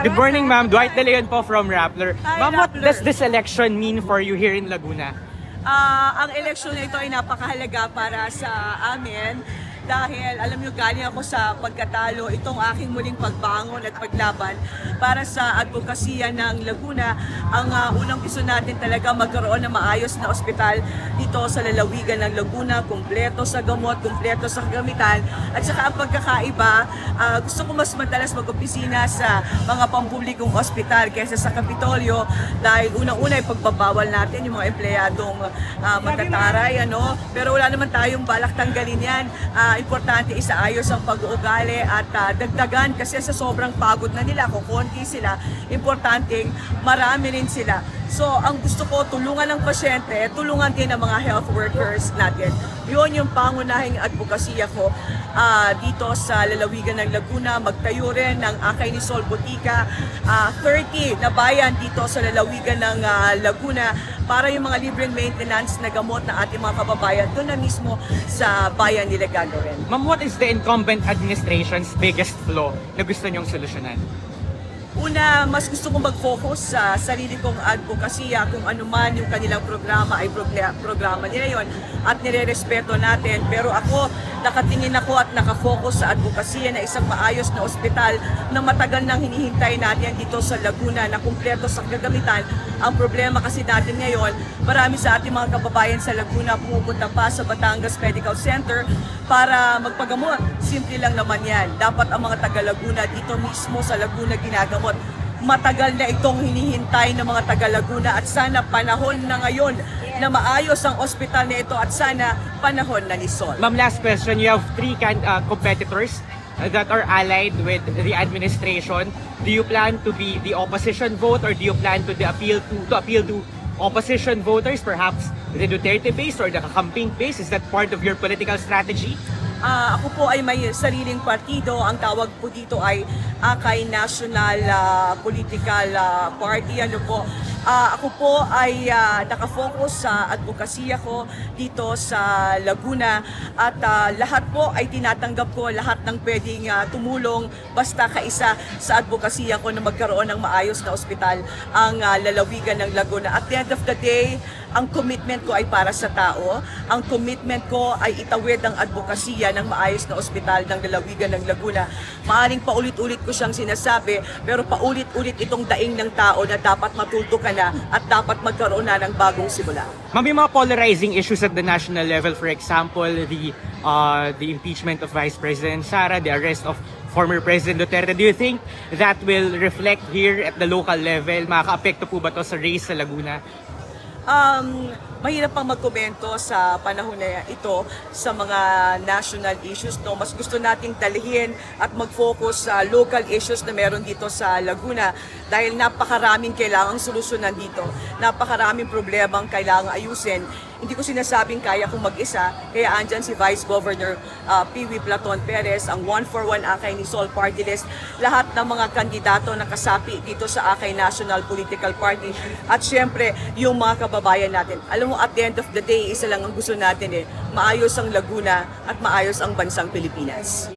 Good morning, ma'am. Dwight De Leon po from Rappler. Hi, Ma'am, what Rappler. does this election mean for you here in Laguna? Ang eleksyon na ito ay napakahalaga para sa amin dahil alam nyo galing ako sa pagkatalo itong aking muling pagbangon at paglaban para sa advokasya ng Laguna. Ang unang gusto natin talaga magkaroon ng maayos na ospital dito sa lalawigan ng Laguna, kumpleto sa gamot, kumpleto sa kagamitan, at saka ang pagkakaiba, gusto ko mas madalas mag-opisina sa mga pampublikong ospital kaysa sa Kapitolyo dahil unang-una ay pagbabawal natin yung mga empleyadong matataray, pero wala naman tayong balak tanggalin yan. Importante isaayos ang pag-uugali at dagdagan kasi sa sobrang pagod na nila, kung konti sila, importanteng marami rin sila. So, ang gusto ko, tulungan ng pasyente, tulungan din ang mga health workers natin. Yun yung pangunahing advokasya ko dito sa lalawigan ng Laguna. Magtayo rin ng Akay ni Sol Botica, 30 na bayan dito sa lalawigan ng Laguna para yung mga libreng maintenance na gamot na ating mga kababayan doon na mismo sa bayan nila gagawin. Ma'am, what is the incumbent administration's biggest flaw na gusto niyong solusyonan? Una, mas gusto kong mag-focus sa sarili kong advokasya, kung ano man yung kanilang programa ay programa nila yon at nire-respeto natin. Pero ako, nakatingin ako at nakafocus sa advokasya na isang maayos na ospital na matagal nang hinihintay natin dito sa Laguna na kumpleto sa kagamitan. Ang problema kasi natin ngayon, marami sa ating mga kababayan sa Laguna pumupunta pa sa Batangas Medical Center para magpagamot. Simple lang naman yan. Dapat ang mga taga-Laguna dito mismo sa Laguna ginagamot. Matagal na itong hinihintay ng mga taga-Laguna at sana panahon na ngayon na maayos ang ospital na ito at sana panahon na ni Sol. Ma'am, last question. You have three competitors that are allied with the administration. Do you plan to be the opposition vote or do you plan to appeal to opposition voters, perhaps the Duterte base or the Kakamping base? Is that part of your political strategy? Ako po ay may sariling partido. Ang tawag po dito ay Akay National Political Party. Ako po ay nakafocus sa advokasya ko dito sa Laguna at lahat po ay tinatanggap ko, lahat ng pwedeng tumulong basta kaisa sa advokasya ko na magkaroon ng maayos na ospital ang lalawigan ng Laguna. At the end of the day, ang commitment ko ay para sa tao. Ang commitment ko ay itawid ang advokasya ng maayos na ospital ng lalawigan ng Laguna. Maaring paulit-ulit ko siyang sinasabi, pero paulit-ulit itong daing ng tao na dapat matulto ka na at dapat magkaroon na ng bagong simula. Ma'am, yung mga polarizing issues at the national level, for example, the impeachment of Vice President Sara, the arrest of former President Duterte, do you think that will reflect here at the local level? Makaka-apekto po ba to sa race sa Laguna? Mahirap pang magkomento sa panahon na ito sa mga national issues. Mas gusto nating dalhin at mag-focus sa local issues na meron dito sa Laguna dahil napakaraming kailangang solusyonan dito. Napakaraming problemang kailangang ayusin. Hindi ko sinasabing kaya kong mag-isa, kaya andyan si Vice Governor P.W. Platon Perez, ang 141 Akay ni Sol Party List, lahat ng mga kandidato na kasapi dito sa Akay National Political Party at syempre yung mga kababayan natin. Alam mo, at the end of the day, isa lang ang gusto natin maayos ang Laguna at maayos ang bansang Pilipinas.